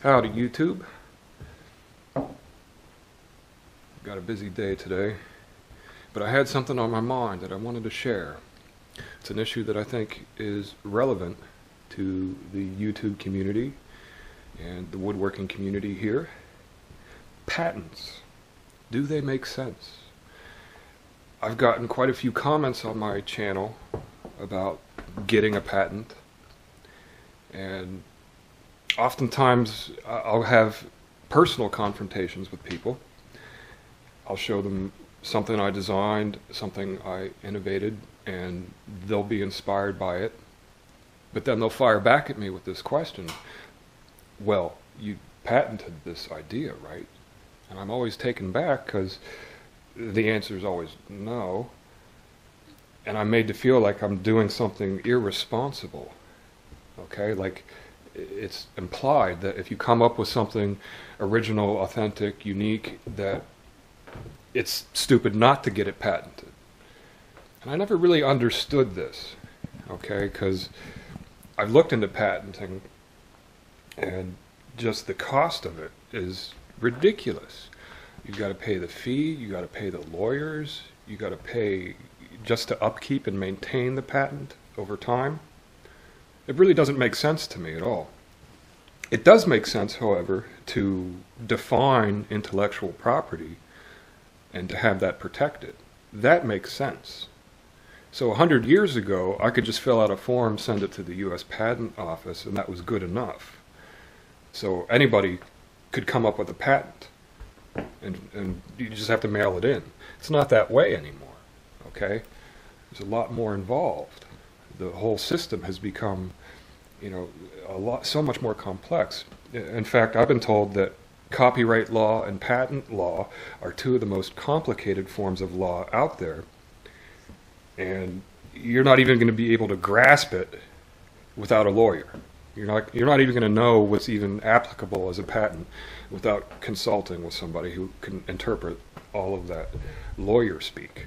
Howdy YouTube. Got a busy day today, but I had something on my mind that I wanted to share. It's an issue that I think is relevant to the YouTube community and the woodworking community here. Patents. Do they make sense? I've gotten quite a few comments on my channel about getting a patent, and oftentimes I'll have personal confrontations with people. I'll show them something I designed, something I innovated, and they'll be inspired by it. But then they'll fire back at me with this question: well, you patented this idea, right? And I'm always taken back because the answer is always no. And I'm made to feel like I'm doing something irresponsible. Okay? Like, it's implied that if you come up with something original, authentic, unique, that it's stupid not to get it patented. And I never really understood this, okay, because I've looked into patenting, and just the cost of it is ridiculous. You've got to pay the fee, you got to pay the lawyers, you got to pay just to upkeep and maintain the patent over time. It really doesn't make sense to me at all. It does make sense, however, to define intellectual property and to have that protected. That makes sense. So 100 years ago, I could just fill out a form, send it to the U.S. Patent Office, and that was good enough. So anybody could come up with a patent, and you just have to mail it in. It's not that way anymore, okay? There's a lot more involved. The whole system has become, so much more complex. In fact, I've been told that copyright law and patent law are two of the most complicated forms of law out there, and you're not even going to be able to grasp it without a lawyer. You're not even going to know what's even applicable as a patent without consulting with somebody who can interpret all of that lawyer speak.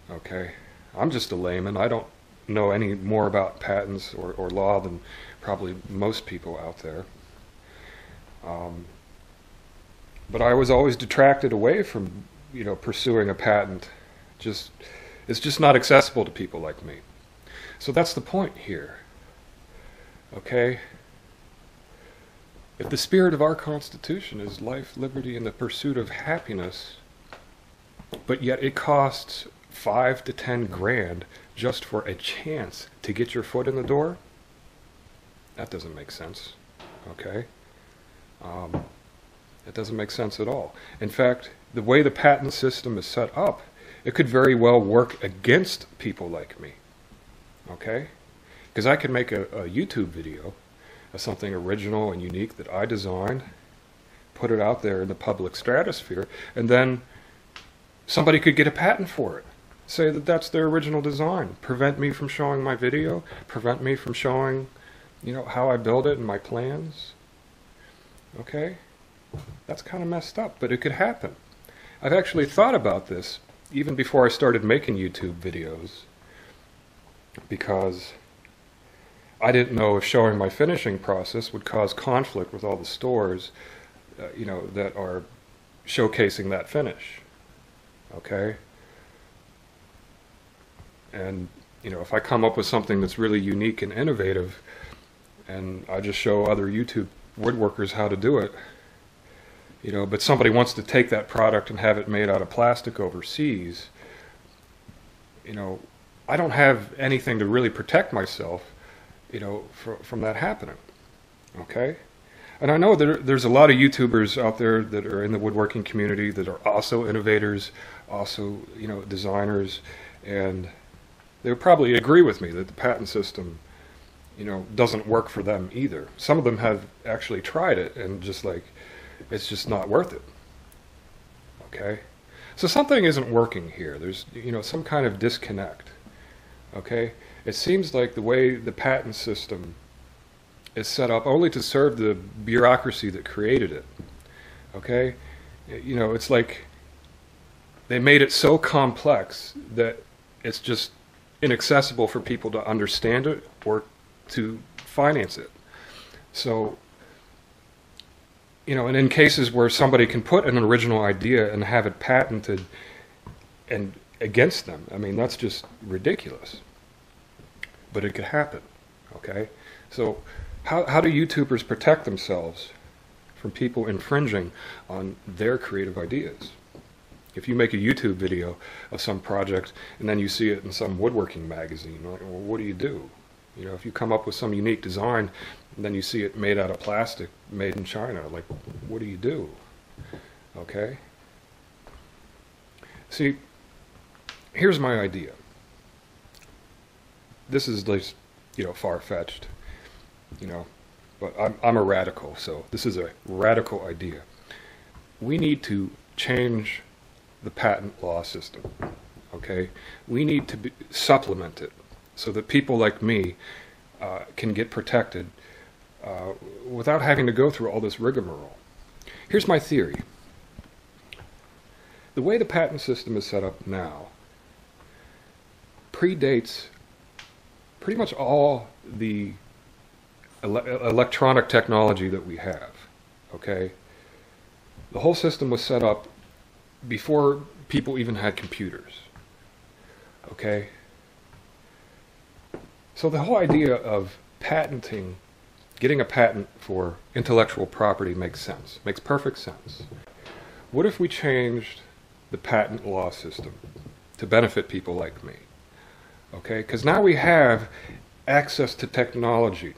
Okay, I'm just a layman. I don't know any more about patents or law than probably most people out there. But I was always detracted away from, pursuing a patent. It's just not accessible to people like me. So that's the point here. Okay? If the spirit of our Constitution is life, liberty, and the pursuit of happiness, but yet it costs 5 to 10 grand just for a chance to get your foot in the door, that doesn't make sense. Okay? It doesn't make sense at all. In fact, the way the patent system is set up, it could very well work against people like me. Okay? Because I could make a YouTube video of something original and unique that I designed, put it out there in the public stratosphere, and then somebody could get a patent for it. Say that that's their original design. Prevent me from showing my video, prevent me from showing, how I build it and my plans. Okay? That's kind of messed up, but it could happen. I've actually thought about this even before I started making YouTube videos, because I didn't know if showing my finishing process would cause conflict with all the stores, that are showcasing that finish. Okay? And, if I come up with something that's really unique and innovative, and I just show other YouTube woodworkers how to do it, but somebody wants to take that product and have it made out of plastic overseas, I don't have anything to really protect myself, from that happening. Okay? And I know there's a lot of YouTubers out there that are in the woodworking community that are also innovators, also, designers, and they would probably agree with me that the patent system, doesn't work for them either. Some of them have actually tried it and it's just not worth it. Okay? So something isn't working here. There's, some kind of disconnect. Okay? It seems like the way the patent system is set up only to serve the bureaucracy that created it. Okay? It's like they made it so complex that it's just inaccessible for people to understand it or to finance it. So and in cases where somebody can put an original idea and have it patented and against them, I mean, that's just ridiculous. But it could happen, okay? So how do YouTubers protect themselves from people infringing on their creative ideas? If you make a YouTube video of some project and then you see it in some woodworking magazine, well, what do you do? If you come up with some unique design and then you see it made out of plastic, made in China, like, what do you do? Okay? See, here's my idea. This is like, far-fetched, but I'm a radical, so this is a radical idea. We need to change the patent law system, okay? We need to supplement it so that people like me can get protected without having to go through all this rigmarole. Here's my theory. The way the patent system is set up now predates pretty much all the electronic technology that we have, okay? The whole system was set up before people even had computers, okay? So the whole idea of patenting, getting a patent for intellectual property makes sense, makes perfect sense. What if we changed the patent law system to benefit people like me? Okay, because now we have access to technology.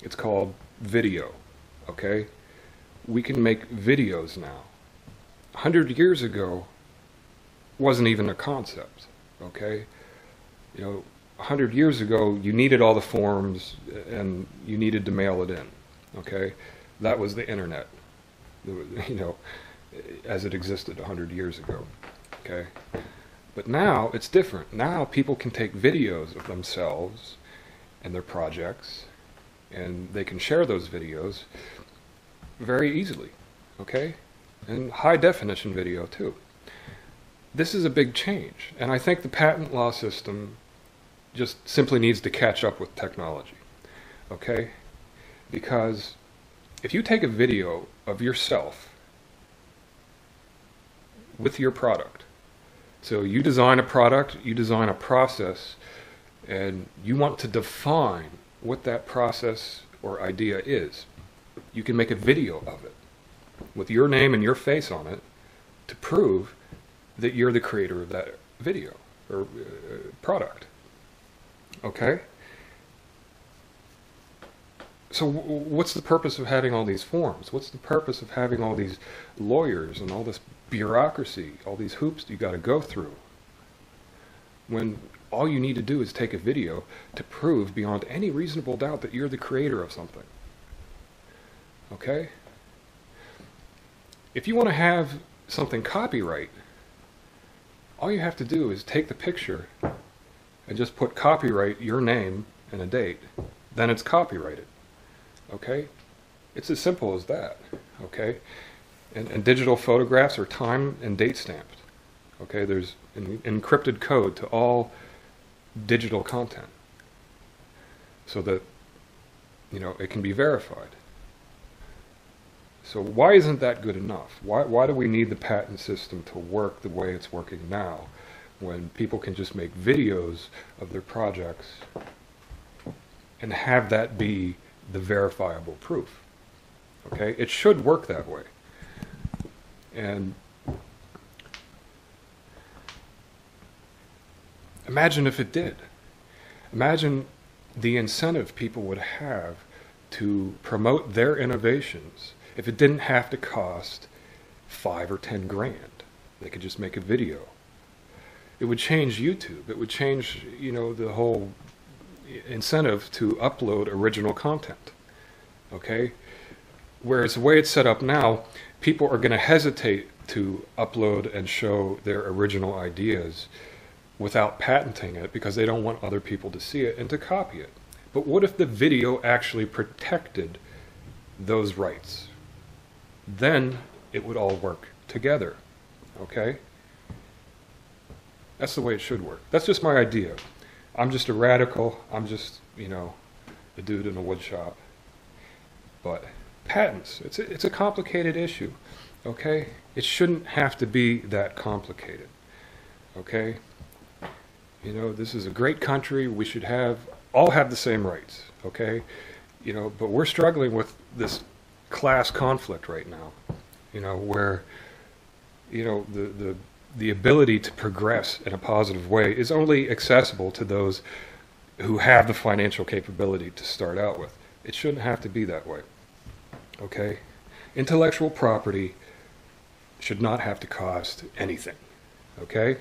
It's called video, okay? We can make videos now. 100 years ago wasn't even a concept, okay? 100 years ago, you needed all the forms and you needed to mail it in, okay? That was the internet, as it existed 100 years ago, okay? But now it's different. Now people can take videos of themselves and their projects, and they can share those videos very easily, okay? And high definition video too. This is a big change, and I think the patent law system just simply needs to catch up with technology, okay? Because if you take a video of yourself with your product, so you design a product, you design a process, and you want to define what that process or idea is. You can make a video of it with your name and your face on it to prove that you're the creator of that video or product. Okay? So what's the purpose of having all these forms? What's the purpose of having all these lawyers and all this bureaucracy, all these hoops you got to go through, when all you need to do is take a video to prove beyond any reasonable doubt that you're the creator of something? Okay? If you want to have something copyright, all you have to do is take the picture and just put copyright, your name, and a date. Then it's copyrighted. Okay? It's as simple as that. Okay? And digital photographs are time and date stamped. Okay? There's an encrypted code to all digital content so that, it can be verified. So why isn't that good enough? Why do we need the patent system to work the way it's working now, when people can just make videos of their projects and have that be the verifiable proof? Okay? It should work that way. And imagine if it did. Imagine the incentive people would have to promote their innovations if it didn't have to cost $5 or $10 grand. They could just make a video. It would change YouTube. It would change, the whole incentive to upload original content. Okay? Whereas the way it's set up now, people are going to hesitate to upload and show their original ideas without patenting it because they don't want other people to see it and to copy it. But what if the video actually protected those rights? Then it would all work together. Okay? That's the way it should work. That's just my idea. I'm just a radical. I'm just, a dude in a wood shop. But Patents. It's a complicated issue, okay? It shouldn't have to be that complicated, okay? You know, this is a great country. We should all have the same rights, okay? You know, but we're struggling with this class conflict right now, you know, where, you know, the ability to progress in a positive way is only accessible to those who have the financial capability to start out with. It shouldn't have to be that way, okay? Intellectual property should not have to cost anything, okay?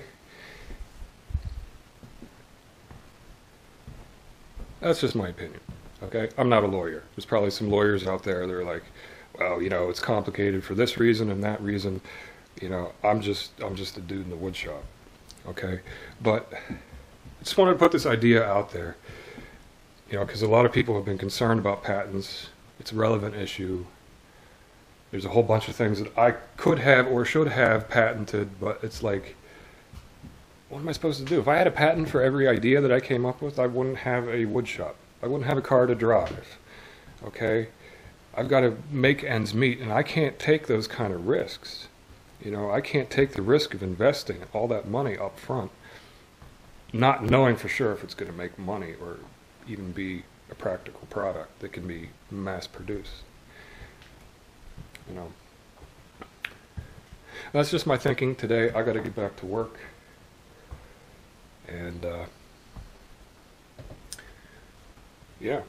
That's just my opinion, okay? I'm not a lawyer. There's probably some lawyers out there that are like, well, you know, it's complicated for this reason and that reason. You know, I'm just a dude in the wood shop, okay? But I just wanted to put this idea out there, you know, because a lot of people have been concerned about patents. It's a relevant issue. There's a whole bunch of things that I could have or should have patented, but it's like, what am I supposed to do? If I had a patent for every idea that I came up with, I wouldn't have a wood shop. I wouldn't have a car to drive, okay? I've got to make ends meet, and I can't take those kind of risks. You know, I can't take the risk of investing all that money up front, not knowing for sure if it's going to make money or even be a practical product that can be mass produced. You know, that's just my thinking today. I got to get back to work. And, yeah.